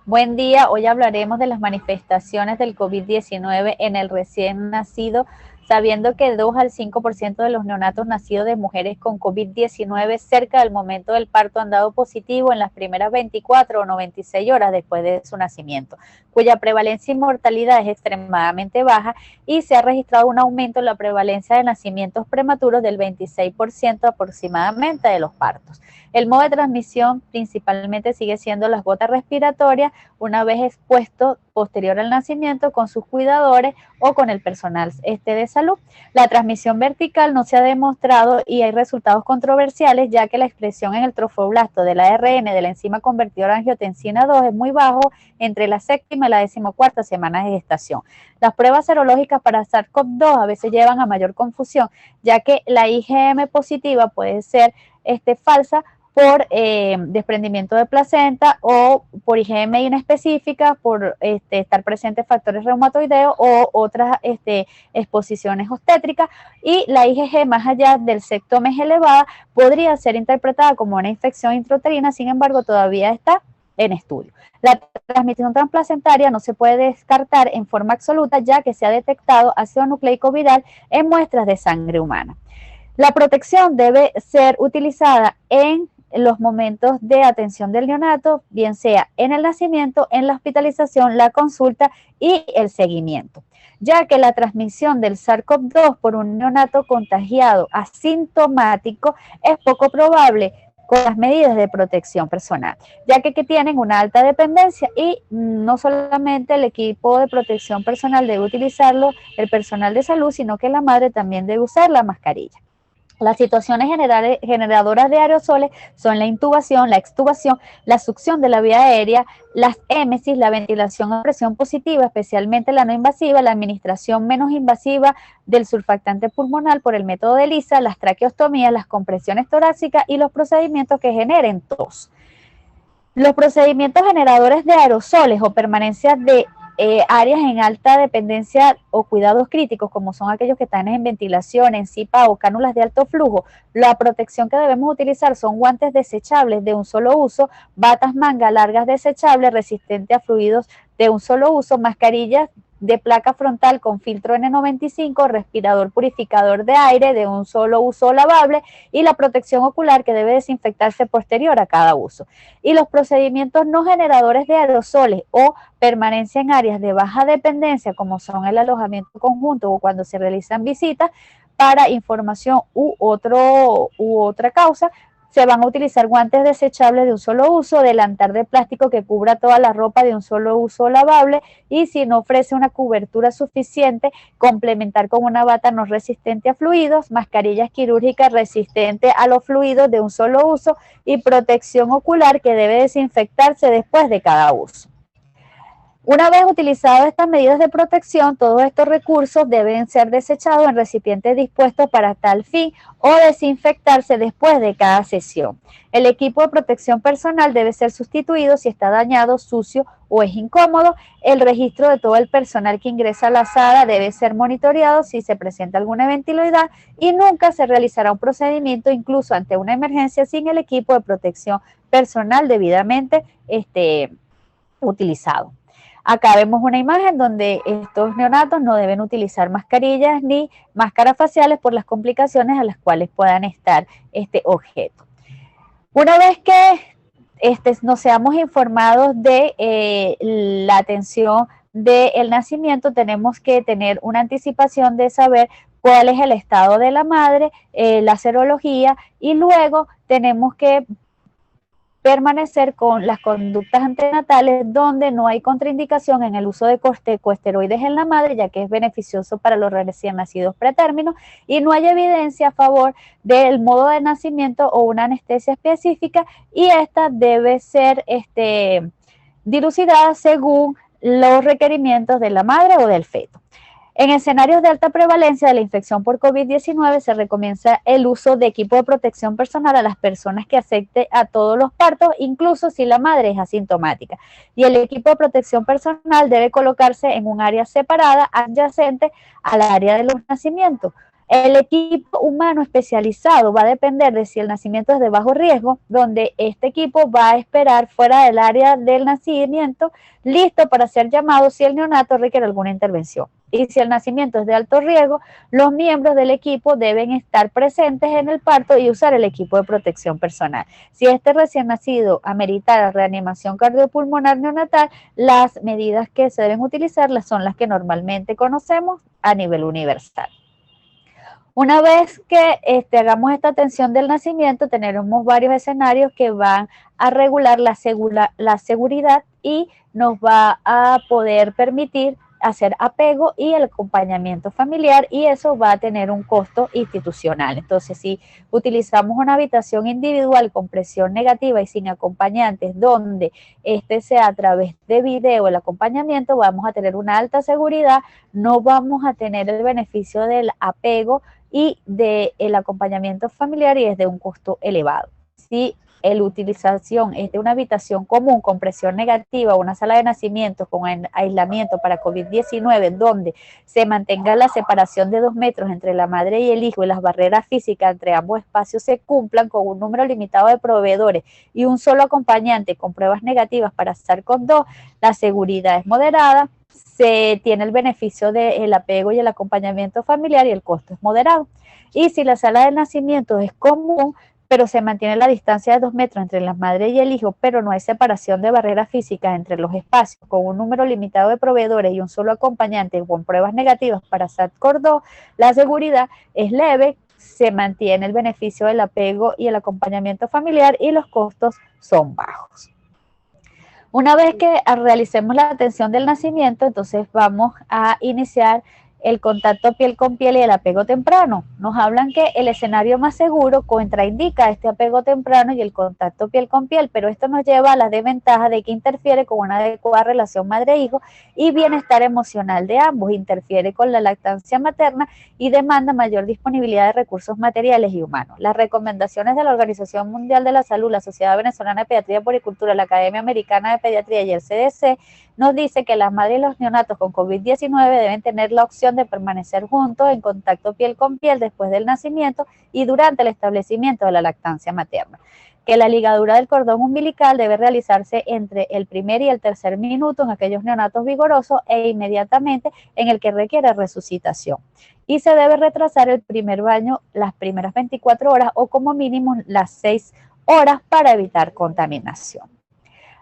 Buen día, hoy hablaremos de las manifestaciones del COVID-19 en el recién nacido, sabiendo que 2 al 5% de los neonatos nacidos de mujeres con COVID-19 cerca del momento del parto han dado positivo en las primeras 24 o 96 horas después de su nacimiento, cuya prevalencia y mortalidad es extremadamente baja y se ha registrado un aumento en la prevalencia de nacimientos prematuros del 26% aproximadamente de los partos. El modo de transmisión principalmente sigue siendo las gotas respiratorias, una vez expuesto posterior al nacimiento con sus cuidadores o con el personal de salud. La transmisión vertical no se ha demostrado y hay resultados controversiales, ya que la expresión en el trofoblasto del ARN de la enzima convertidora angiotensina 2 es muy bajo entre la séptima y la 14ª semana de gestación. Las pruebas serológicas para SARS-CoV-2 a veces llevan a mayor confusión, ya que la IgM positiva puede ser falsa por desprendimiento de placenta o por IgM inespecífica, por estar presentes factores reumatoideos o otras exposiciones obstétricas, y la IgG más allá del septo mes elevada podría ser interpretada como una infección intrauterina, sin embargo todavía está en estudio. La transmisión transplacentaria no se puede descartar en forma absoluta, ya que se ha detectado ácido nucleico viral en muestras de sangre humana. La protección debe ser utilizada en los momentos de atención del neonato, bien sea en el nacimiento, en la hospitalización, la consulta y el seguimiento, ya que la transmisión del SARS-CoV-2 por un neonato contagiado asintomático es poco probable con las medidas de protección personal, ya que tienen una alta dependencia y no solamente el equipo de protección personal debe utilizarlo, el personal de salud, sino que la madre también debe usar la mascarilla. Las situaciones generadoras de aerosoles son la intubación, la extubación, la succión de la vía aérea, las émesis, la ventilación a presión positiva, especialmente la no invasiva, la administración menos invasiva del surfactante pulmonar por el método de ELISA, las traqueostomías, las compresiones torácicas y los procedimientos que generen tos. Los procedimientos generadores de aerosoles o permanencias de áreas en alta dependencia o cuidados críticos, como son aquellos que están en ventilación, en CIPA o cánulas de alto flujo, la protección que debemos utilizar son guantes desechables de un solo uso, batas manga largas desechables resistentes a fluidos de un solo uso, mascarillas de placa frontal con filtro N95, respirador purificador de aire de un solo uso lavable y la protección ocular que debe desinfectarse posterior a cada uso. Y los procedimientos no generadores de aerosoles o permanencia en áreas de baja dependencia, como son el alojamiento conjunto o cuando se realizan visitas para información u otra causa, se van a utilizar guantes desechables de un solo uso, delantal de plástico que cubra toda la ropa de un solo uso lavable y si no ofrece una cobertura suficiente, complementar con una bata no resistente a fluidos, mascarillas quirúrgicas resistentes a los fluidos de un solo uso y protección ocular que debe desinfectarse después de cada uso. Una vez utilizadas estas medidas de protección, todos estos recursos deben ser desechados en recipientes dispuestos para tal fin o desinfectarse después de cada sesión. El equipo de protección personal debe ser sustituido si está dañado, sucio o es incómodo. El registro de todo el personal que ingresa a la sala debe ser monitoreado si se presenta alguna eventualidad y nunca se realizará un procedimiento incluso ante una emergencia sin el equipo de protección personal debidamente utilizado. Acá vemos una imagen donde estos neonatos no deben utilizar mascarillas ni máscaras faciales por las complicaciones a las cuales puedan estar este objeto. Una vez que nos seamos informados de la atención del nacimiento, tenemos que tener una anticipación de saber cuál es el estado de la madre, la serología, y luego tenemos que permanecer con las conductas antenatales donde no hay contraindicación en el uso de corticosteroides en la madre, ya que es beneficioso para los recién nacidos pretérminos, y no hay evidencia a favor del modo de nacimiento o una anestesia específica, y esta debe ser dilucidada según los requerimientos de la madre o del feto. En escenarios de alta prevalencia de la infección por COVID-19 se recomienda el uso de equipo de protección personal a las personas que acepten a todos los partos, incluso si la madre es asintomática. Y el equipo de protección personal debe colocarse en un área separada, adyacente al área de los nacimientos. El equipo humano especializado va a depender de si el nacimiento es de bajo riesgo, donde este equipo va a esperar fuera del área del nacimiento, listo para ser llamado si el neonato requiere alguna intervención. Y si el nacimiento es de alto riesgo, los miembros del equipo deben estar presentes en el parto y usar el equipo de protección personal. Si este recién nacido ameritara reanimación cardiopulmonar neonatal, las medidas que se deben utilizar son las que normalmente conocemos a nivel universal. Una vez que hagamos esta atención del nacimiento, tendremos varios escenarios que van a regular la seguridad y nos va a poder permitir hacer apego y el acompañamiento familiar, y eso va a tener un costo institucional. Entonces, si utilizamos una habitación individual con presión negativa y sin acompañantes, donde sea a través de video el acompañamiento, vamos a tener una alta seguridad, no vamos a tener el beneficio del apego y del acompañamiento familiar, y es de un costo elevado. Si la utilización es de una habitación común con presión negativa, una sala de nacimiento con aislamiento para COVID-19, donde se mantenga la separación de 2 metros entre la madre y el hijo y las barreras físicas entre ambos espacios se cumplan, con un número limitado de proveedores y un solo acompañante con pruebas negativas para SARS-CoV-2, la seguridad es moderada, se tiene el beneficio del apego y el acompañamiento familiar y el costo es moderado. Y si la sala de nacimiento es común, pero se mantiene la distancia de 2 metros entre la madre y el hijo, pero no hay separación de barreras físicas entre los espacios, con un número limitado de proveedores y un solo acompañante con pruebas negativas para SARS-CoV-2, la seguridad es leve, se mantiene el beneficio del apego y el acompañamiento familiar y los costos son bajos. Una vez que realicemos la atención del nacimiento, entonces vamos a iniciar el contacto piel con piel y el apego temprano. Nos hablan que el escenario más seguro contraindica este apego temprano y el contacto piel con piel, pero esto nos lleva a la desventaja de que interfiere con una adecuada relación madre-hijo y bienestar emocional de ambos, interfiere con la lactancia materna y demanda mayor disponibilidad de recursos materiales y humanos. Las recomendaciones de la Organización Mundial de la Salud, la Sociedad Venezolana de Pediatría y Puericultura, la Academia Americana de Pediatría y el CDC nos dice que las madres y los neonatos con COVID-19 deben tener la opción de permanecer juntos en contacto piel con piel después del nacimiento y durante el establecimiento de la lactancia materna. Que la ligadura del cordón umbilical debe realizarse entre el primer y el tercer minuto en aquellos neonatos vigorosos e inmediatamente en el que requiere resucitación. Y se debe retrasar el primer baño las primeras 24 horas o como mínimo las 6 horas para evitar contaminación.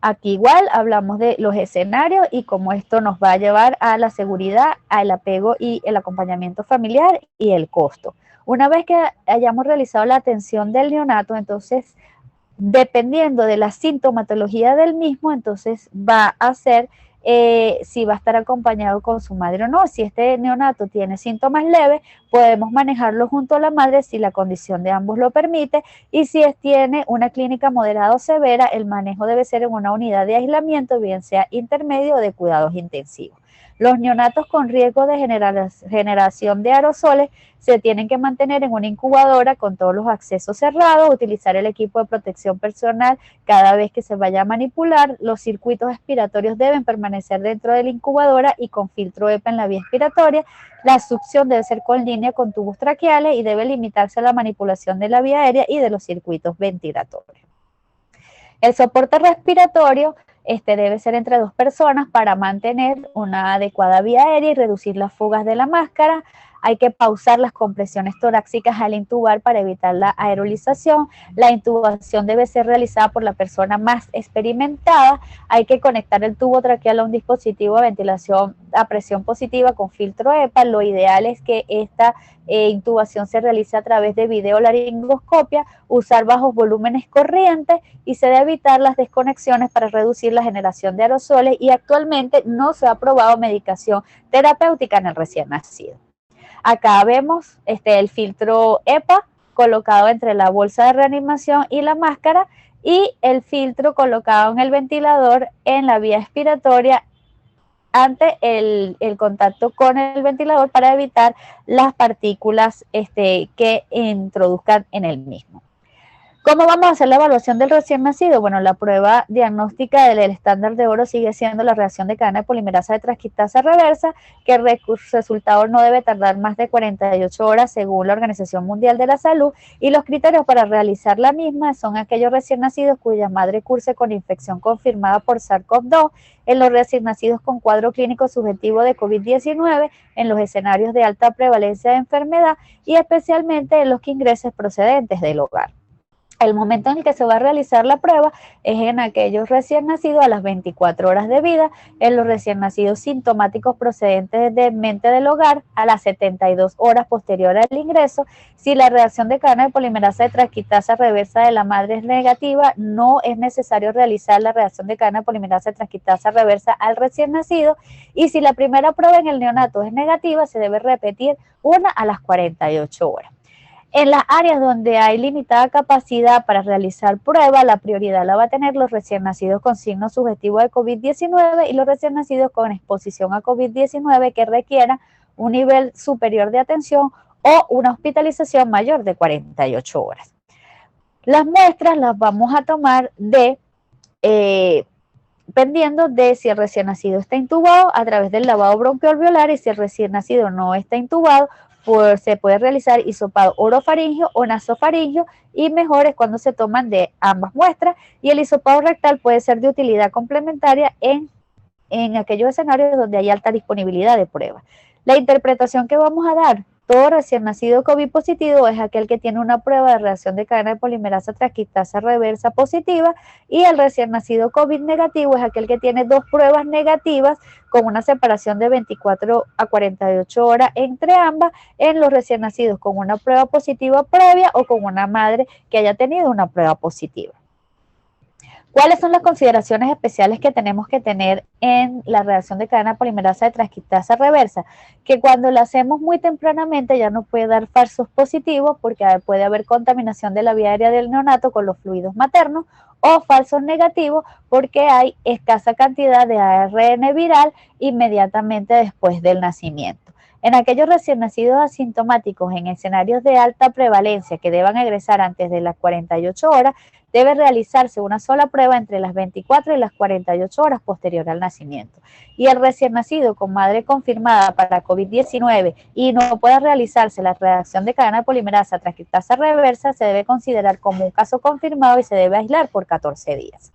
Aquí igual hablamos de los escenarios y cómo esto nos va a llevar a la seguridad, al apego y el acompañamiento familiar y el costo. Una vez que hayamos realizado la atención del neonato, entonces, dependiendo de la sintomatología del mismo, entonces va a ser si va a estar acompañado con su madre o no. Si este neonato tiene síntomas leves, podemos manejarlo junto a la madre si la condición de ambos lo permite, y si tiene una clínica moderada o severa, el manejo debe ser en una unidad de aislamiento, bien sea intermedio o de cuidados intensivos. Los neonatos con riesgo de generación de aerosoles se tienen que mantener en una incubadora con todos los accesos cerrados, utilizar el equipo de protección personal cada vez que se vaya a manipular. Los circuitos expiratorios deben permanecer dentro de la incubadora y con filtro EPA en la vía expiratoria. La succión debe ser con línea con tubos traqueales y debe limitarse a la manipulación de la vía aérea y de los circuitos ventilatorios. El soporte respiratorio debe ser entre 2 personas para mantener una adecuada vía aérea y reducir las fugas de la máscara. Hay que pausar las compresiones torácicas al intubar para evitar la aerolización. La intubación debe ser realizada por la persona más experimentada. Hay que conectar el tubo traqueal a un dispositivo de ventilación a presión positiva con filtro EPA. Lo ideal es que esta intubación se realice a través de videolaringoscopia, usar bajos volúmenes corrientes y se debe evitar las desconexiones para reducir la generación de aerosoles, y actualmente no se ha aprobado medicación terapéutica en el recién nacido. Acá vemos el filtro EPA colocado entre la bolsa de reanimación y la máscara, y el filtro colocado en el ventilador en la vía expiratoria ante el contacto con el ventilador para evitar las partículas que introduzcan en el mismo. ¿Cómo vamos a hacer la evaluación del recién nacido? Bueno, la prueba diagnóstica del estándar de oro sigue siendo la reacción de cadena de polimerasa de transcriptasa reversa, que el resultado no debe tardar más de 48 horas según la Organización Mundial de la Salud, y los criterios para realizar la misma son aquellos recién nacidos cuya madre curse con infección confirmada por SARS-CoV-2, en los recién nacidos con cuadro clínico subjetivo de COVID-19, en los escenarios de alta prevalencia de enfermedad y especialmente en los que ingresen procedentes del hogar. El momento en el que se va a realizar la prueba es en aquellos recién nacidos a las 24 horas de vida, en los recién nacidos sintomáticos procedentes de mente del hogar a las 72 horas posteriores al ingreso. Si la reacción de cadena de polimerasa de transcriptasa reversa de la madre es negativa, no es necesario realizar la reacción de cadena de polimerasa de transcriptasa reversa al recién nacido, y si la primera prueba en el neonato es negativa, se debe repetir una a las 48 horas. En las áreas donde hay limitada capacidad para realizar pruebas, la prioridad la va a tener los recién nacidos con signos subjetivos de COVID-19 y los recién nacidos con exposición a COVID-19 que requieran un nivel superior de atención o una hospitalización mayor de 48 horas. Las muestras las vamos a tomar dependiendo de si el recién nacido está intubado a través del lavado bronquialveolar, y si el recién nacido no está intubado, pues se puede realizar hisopado orofaringio o nasofaringio, y mejor es cuando se toman de ambas muestras, y el hisopado rectal puede ser de utilidad complementaria en aquellos escenarios donde hay alta disponibilidad de pruebas. La interpretación que vamos a dar: todo recién nacido COVID positivo es aquel que tiene una prueba de reacción de cadena de polimerasa transcriptasa reversa positiva, y el recién nacido COVID negativo es aquel que tiene dos pruebas negativas con una separación de 24 a 48 horas entre ambas, en los recién nacidos con una prueba positiva previa o con una madre que haya tenido una prueba positiva. ¿Cuáles son las consideraciones especiales que tenemos que tener en la reacción de cadena polimerasa de transcriptasa reversa? Que cuando la hacemos muy tempranamente ya no puede dar falsos positivos, porque puede haber contaminación de la vía aérea del neonato con los fluidos maternos, o falsos negativos porque hay escasa cantidad de ARN viral inmediatamente después del nacimiento. En aquellos recién nacidos asintomáticos en escenarios de alta prevalencia que deban egresar antes de las 48 horas, debe realizarse una sola prueba entre las 24 y las 48 horas posterior al nacimiento. Y el recién nacido con madre confirmada para COVID-19 y no pueda realizarse la reacción de cadena de polimerasa transcriptasa reversa, se debe considerar como un caso confirmado y se debe aislar por 14 días.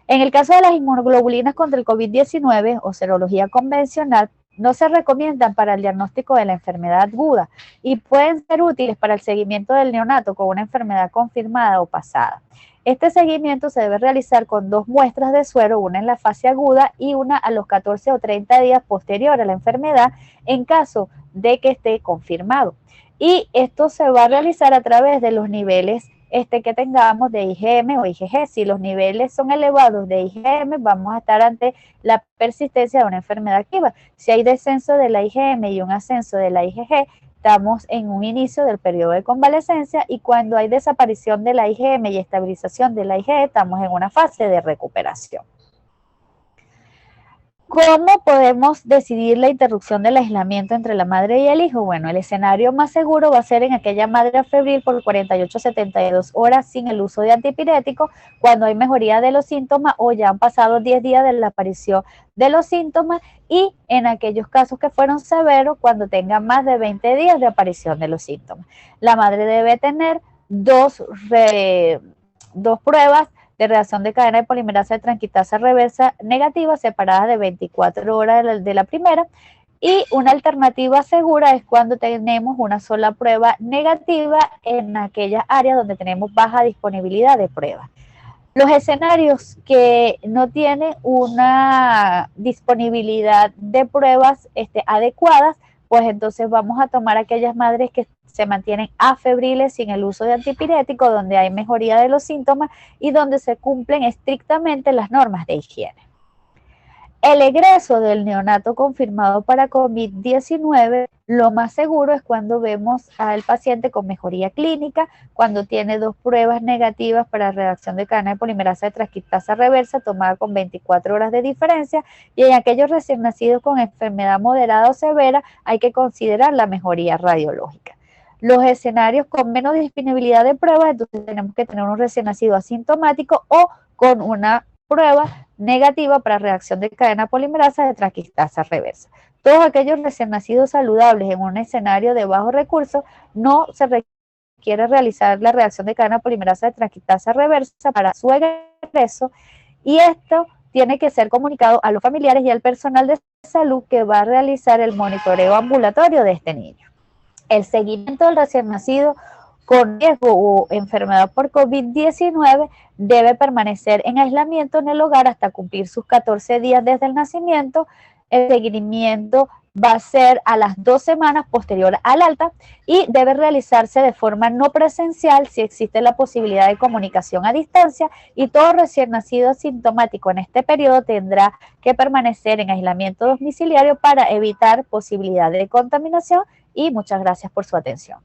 En el caso de las inmunoglobulinas contra el COVID-19 o serología convencional, no se recomiendan para el diagnóstico de la enfermedad aguda y pueden ser útiles para el seguimiento del neonato con una enfermedad confirmada o pasada. Este seguimiento se debe realizar con dos muestras de suero, una en la fase aguda y una a los 14 o 30 días posterior a la enfermedad, en caso de que esté confirmado. Y esto se va a realizar a través de los niveles que tengamos de IgM o IgG. Si los niveles son elevados de IgM, vamos a estar ante la persistencia de una enfermedad activa. Si hay descenso de la IgM y un ascenso de la IgG, estamos en un inicio del periodo de convalecencia, y cuando hay desaparición de la IgM y estabilización de la IgG, estamos en una fase de recuperación. ¿Cómo podemos decidir la interrupción del aislamiento entre la madre y el hijo? Bueno, el escenario más seguro va a ser en aquella madre febril por 48 a 72 horas sin el uso de antipiréticos, cuando hay mejoría de los síntomas o ya han pasado 10 días de la aparición de los síntomas, y en aquellos casos que fueron severos, cuando tengan más de 20 días de aparición de los síntomas. La madre debe tener dos pruebas de reacción de cadena de polimerasa de transcriptasa reversa negativa separadas de 24 horas de la primera, y una alternativa segura es cuando tenemos una sola prueba negativa en aquellas áreas donde tenemos baja disponibilidad de pruebas. Los escenarios que no tienen una disponibilidad de pruebas adecuadas, pues entonces vamos a tomar aquellas madres que se mantienen afebriles sin el uso de antipirético, donde hay mejoría de los síntomas y donde se cumplen estrictamente las normas de higiene. El egreso del neonato confirmado para COVID-19, lo más seguro es cuando vemos al paciente con mejoría clínica, cuando tiene dos pruebas negativas para reacción de cadena de polimerasa de transcriptasa reversa tomada con 24 horas de diferencia, y en aquellos recién nacidos con enfermedad moderada o severa hay que considerar la mejoría radiológica. Los escenarios con menos disponibilidad de pruebas, entonces tenemos que tener un recién nacido asintomático o con una prueba negativa para reacción de cadena polimerasa de traquistasa reversa. Todos aquellos recién nacidos saludables en un escenario de bajo recurso no se requiere realizar la reacción de cadena polimerasa de traquistasa reversa para su egreso, y esto tiene que ser comunicado a los familiares y al personal de salud que va a realizar el monitoreo ambulatorio de este niño. El seguimiento del recién nacido con riesgo o enfermedad por COVID-19 debe permanecer en aislamiento en el hogar hasta cumplir sus 14 días desde el nacimiento. El seguimiento va a ser a las 2 semanas posterior al alta y debe realizarse de forma no presencial si existe la posibilidad de comunicación a distancia, y todo recién nacido asintomático en este periodo tendrá que permanecer en aislamiento domiciliario para evitar posibilidad de contaminación. Y muchas gracias por su atención.